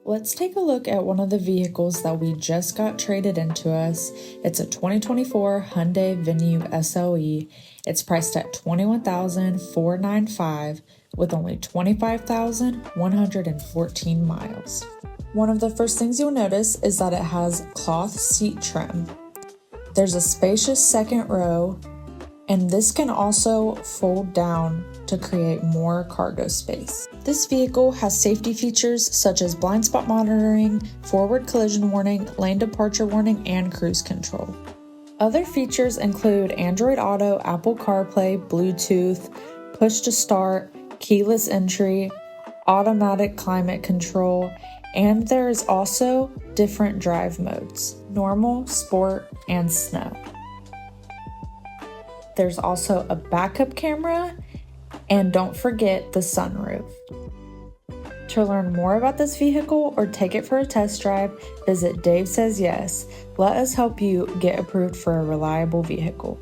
Let's take a look at one of the vehicles that we just got traded into us. It's a 2024 Hyundai Venue SEL. It's priced at $21,495 with only 25,114 miles. One of the first things you'll notice is that it has cloth seat trim. There's a spacious second row, and this can also fold down to create more cargo space. This vehicle has safety features such as blind spot monitoring, forward collision warning, lane departure warning, and cruise control. Other features include Android Auto, Apple CarPlay, Bluetooth, push to start, keyless entry, automatic climate control, and there is also different drive modes: normal, sport, and snow. There's also a backup camera, and don't forget the sunroof. To learn more about this vehicle or take it for a test drive, visit Dave Says Yes. Let us help you get approved for a reliable vehicle.